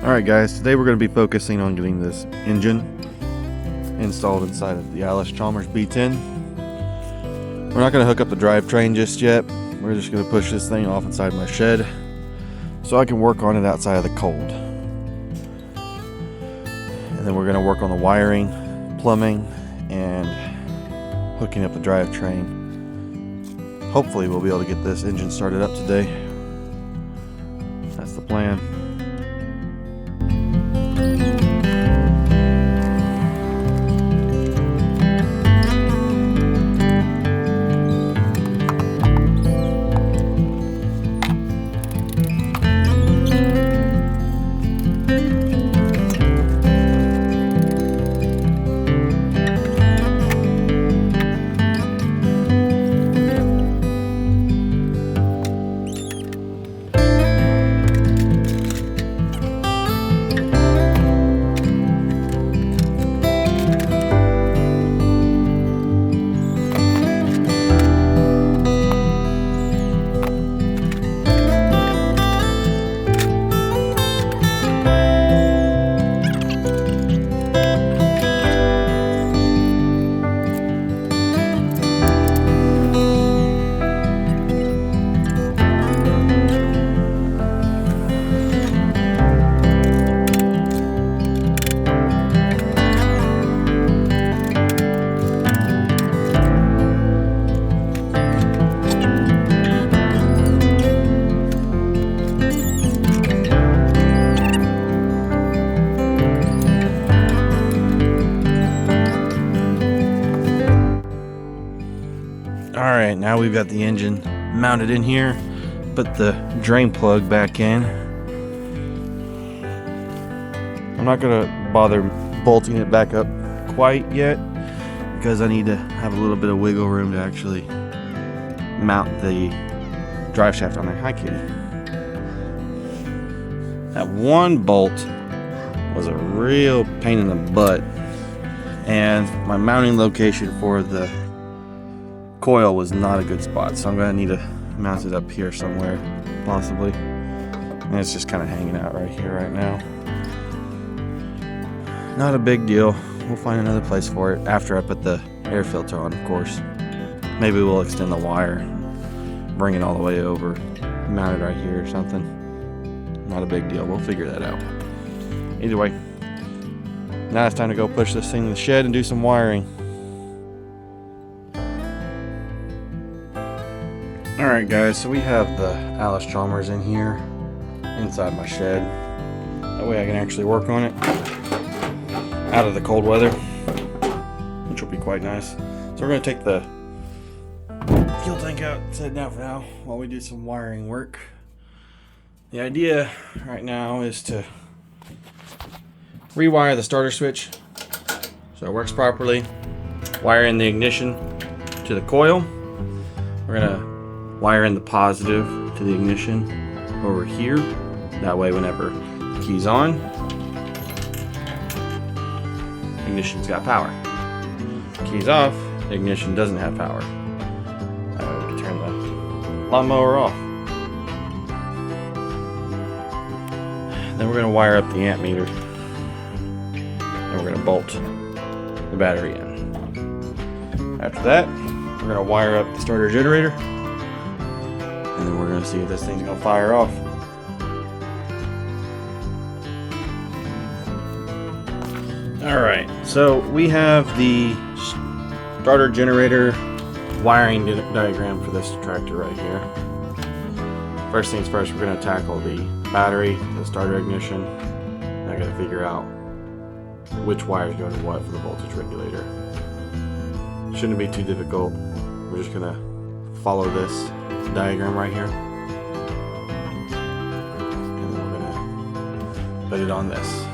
Alright guys, today we're going to be focusing on getting this engine installed inside of the Allis Chalmers B-10. We're not going to hook up the drivetrain just yet. We're just going to push this thing off inside my shed so I can work on it outside of the cold. And then we're going to work on the wiring, plumbing, and hooking up the drivetrain. Hopefully we'll be able to get this engine started up today. That's the plan. Alright, now we've got the engine mounted in here. Put the drain plug back in. I'm not going to bother bolting it back up quite yet because I need to have a little bit of wiggle room to actually mount the drive shaft on there. Hi, kitty. That one bolt was a real pain in the butt, and my mounting location for the coil was not a good spot, so I'm going to need to mount it up here somewhere, possibly. And it's just kind of hanging out right here right now. Not a big deal. We'll find another place for it after I put the air filter on, of course. Maybe we'll extend the wire, bring it all the way over, mount it right here or something. Not a big deal. We'll figure that out. Either way, now it's time to go push this thing in the shed and do some wiring. Alright guys, so we have the Allis Chalmers in here inside my shed. That way I can actually work on it out of the cold weather, which will be quite nice. So we're going to take the fuel tank out and set it down for now while we do some wiring work. The idea right now is to rewire the starter switch so it works properly, wire in the ignition to the coil. We're going to wire in the positive to the ignition over here. That way whenever the key's on, ignition's got power. Key's off, the ignition doesn't have power. We can turn the lawnmower off. Then we're going to wire up the amp meter. And we're going to bolt the battery in. After that, we're going to wire up the starter generator. And then we're going to see if this thing's going to fire off. Alright, so we have the starter generator wiring diagram for this tractor right here. First things first, we're going to tackle the battery, the starter ignition. I got to figure out which wires go to what for the voltage regulator. Shouldn't be too difficult. We're just going to follow this diagram right here, and then we're gonna put it on this.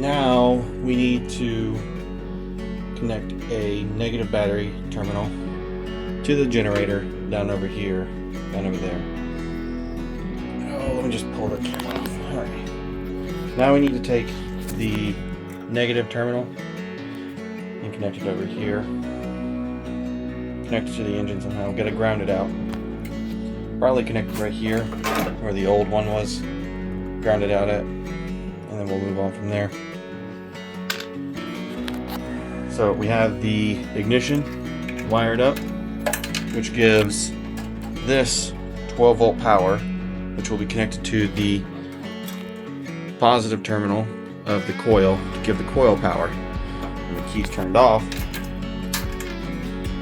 Now we need to connect a negative battery terminal to the generator down over here, down over there. Oh, let me just pull the camera off. Alright. Now we need to take the negative terminal and connect it over here. Connect it to the engine somehow. Get it grounded out. Probably connect it right here where the old one was. Ground it out at. And then we'll move on from there. So we have the ignition wired up, which gives this 12 volt power, which will be connected to the positive terminal of the coil to give the coil power. When the key's turned off,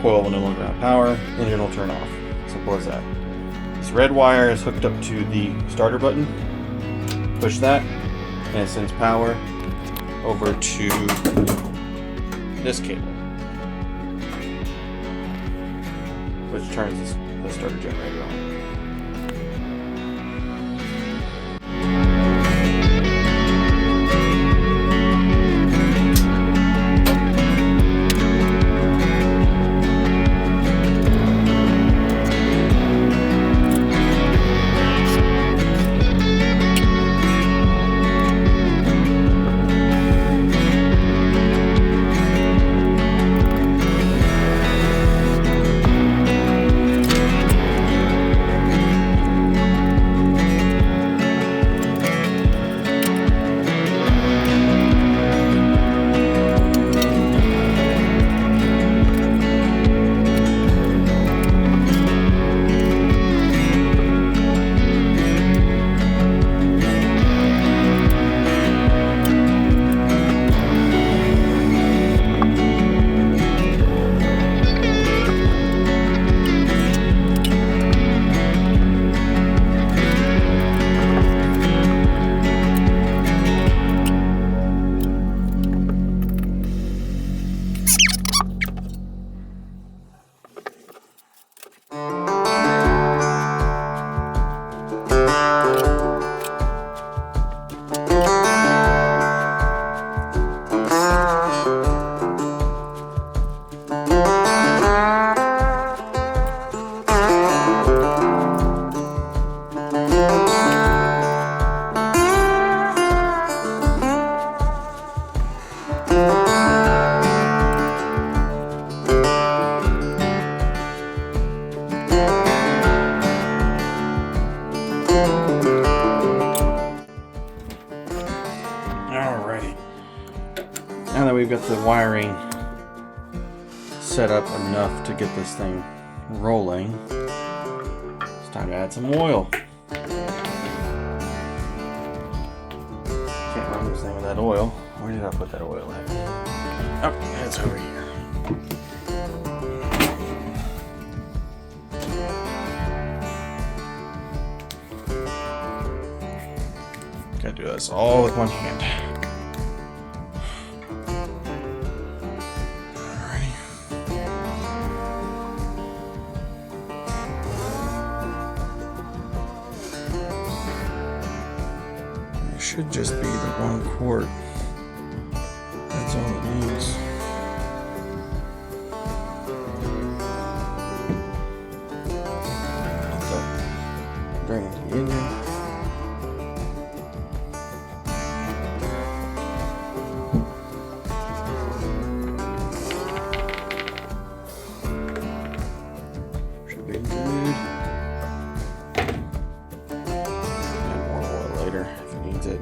coil will no longer have power, engine will turn off. Simple as that. This red wire is hooked up to the starter button. Push that, and it sends power over to this cable, which turns the starter generator on. Now that we've got the wiring set up enough to get this thing rolling, it's time to add some oil. Can't run this thing with that oil. Where did I put that oil at? Oh, it's over here. Gotta do this all with one hand. Should just be the 1 quart. That's all it needs. Drain into the engine. Should be good. Add more oil later if it needs it.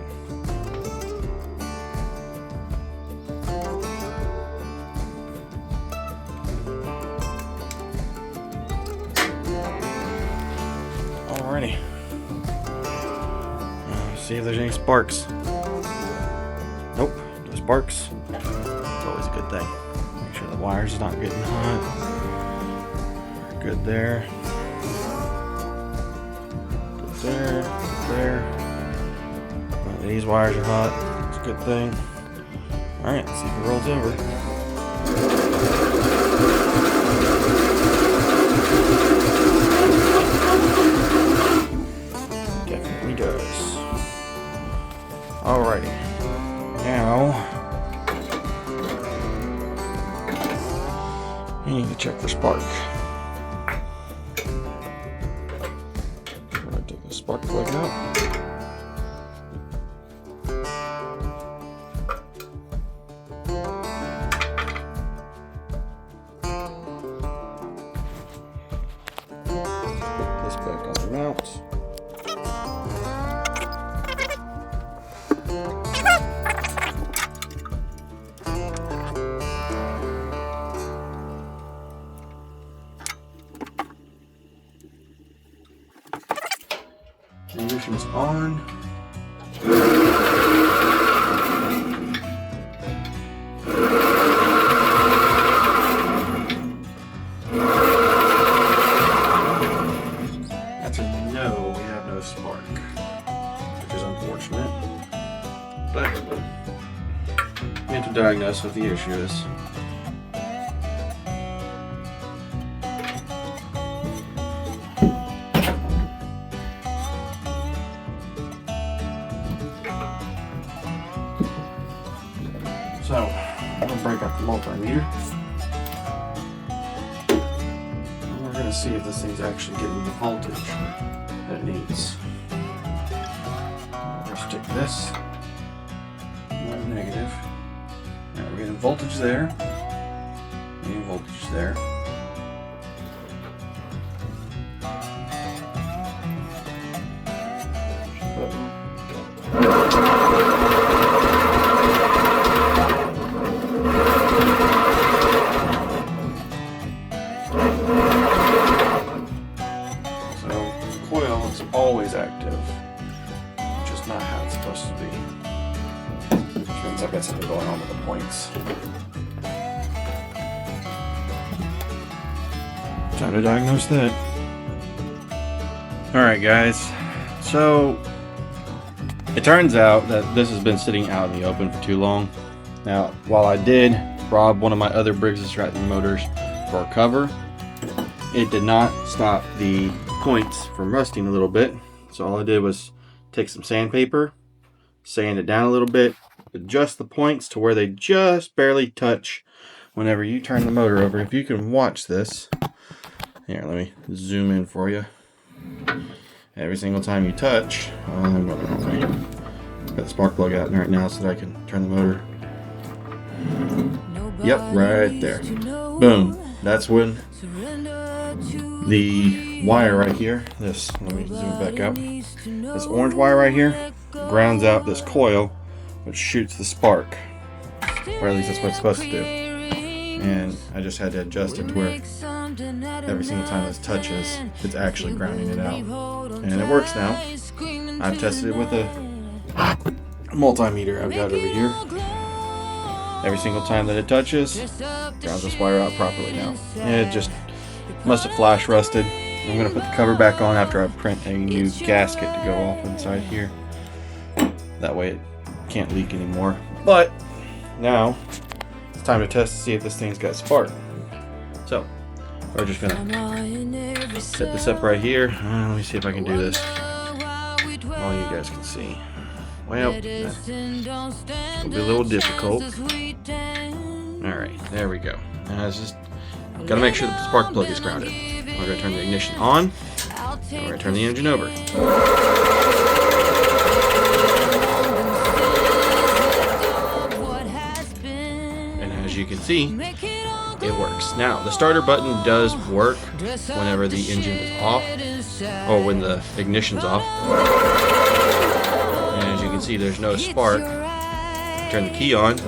Alrighty. See if there's any sparks. Nope, no sparks. It's always a good thing. Make sure the wire's not getting hot. We're good there. Good there. Good there. Well, these wires are hot. It's a good thing. Alright, let's see if it rolls over. Definitely does. Alrighty. Now check for spark. I'm gonna take the spark plug out. Put this back on the mount. Ignition's on. That's a no, we have no spark, which is unfortunate. But we have to diagnose what the issue is. So, I'm going to break out the multimeter. And we're going to see if this thing's actually getting the voltage that it needs. We're going to stick this. Negative. Alright, we're getting voltage there. Getting voltage there. Coil is always active, just not how it's supposed to be. Which means I've got something going on with the points. Time to diagnose that. Alright guys, so it turns out that this has been sitting out in the open for too long. Now, while I did rob one of my other Briggs & Stratton motors for a cover, it did not stop the points from rusting a little bit. So all I did was take some sandpaper, sand it down a little bit, adjust the points to where they just barely touch whenever you turn the motor over. If you can watch this, here, let me zoom in for you. Every single time you touch, I'm going the wrong way. Got the spark plug out right now so that I can turn the motor. Yep, right there. Boom. That's when the wire right here, this, let me zoom it back out. This orange wire right here grounds out this coil, which shoots the spark. Or at least that's what it's supposed to do. And I just had to adjust it to where every single time this touches, it's actually grounding it out. And it works now. I've tested it with a multimeter I've got over here. Every single time that it touches, grounds this wire out properly now. And it just must have flash rusted. I'm going to put the cover back on after I print a new gasket to go off inside here. That way it can't leak anymore. But now it's time to test to see if this thing's got spark. So we're just going to set this up right here. Let me see if I can do this. All you guys can see. Well, that's going to be a little difficult. Alright, there we go. Now it's just got to make sure the spark plug is grounded. We're going to turn the ignition on, and we're going to turn the engine over. And as you can see, it works. Now, the starter button does work whenever the engine is off, or when the ignition's off. And as you can see, there's no spark. Turn the key on.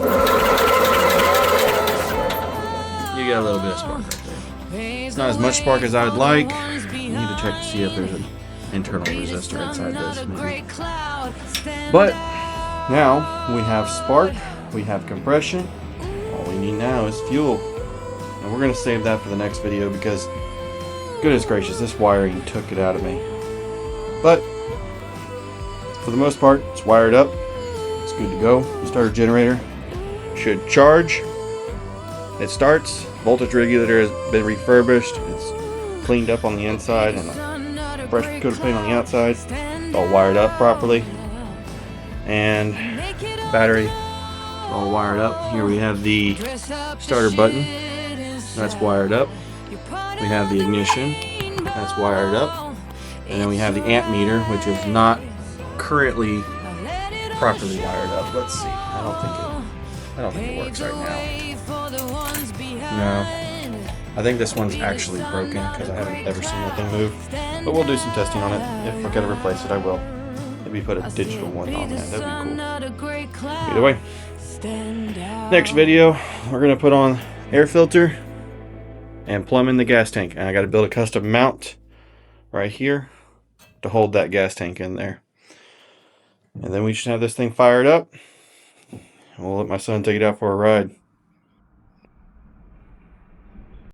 You got a little bit of spark right there. It's not as much spark as I would like. I need to check to see if there's an internal resistor inside this, maybe. But now we have spark, we have compression. All we need now is fuel. And we're going to save that for the next video because, goodness gracious, this wiring took it out of me. But for the most part, it's wired up. It's good to go. The starter generator should charge. It starts. Voltage regulator has been refurbished. It's cleaned up on the inside and a fresh coat of paint on the outside. It's all wired up properly. And battery all wired up. Here we have the starter button. That's wired up. We have the ignition that's wired up, and then we have the amp meter, which is not currently properly wired up. Let's see. I don't think it works right now. No. I think this one's actually broken because I haven't ever seen that thing move. But we'll do some testing on it. If I gotta replace it, I will. Maybe put a digital one on that. That'd be cool. Either way. Next video, we're gonna put on air filter and plumb in the gas tank. And I gotta build a custom mount right here to hold that gas tank in there. And then we should have this thing fired up. We'll let my son take it out for a ride.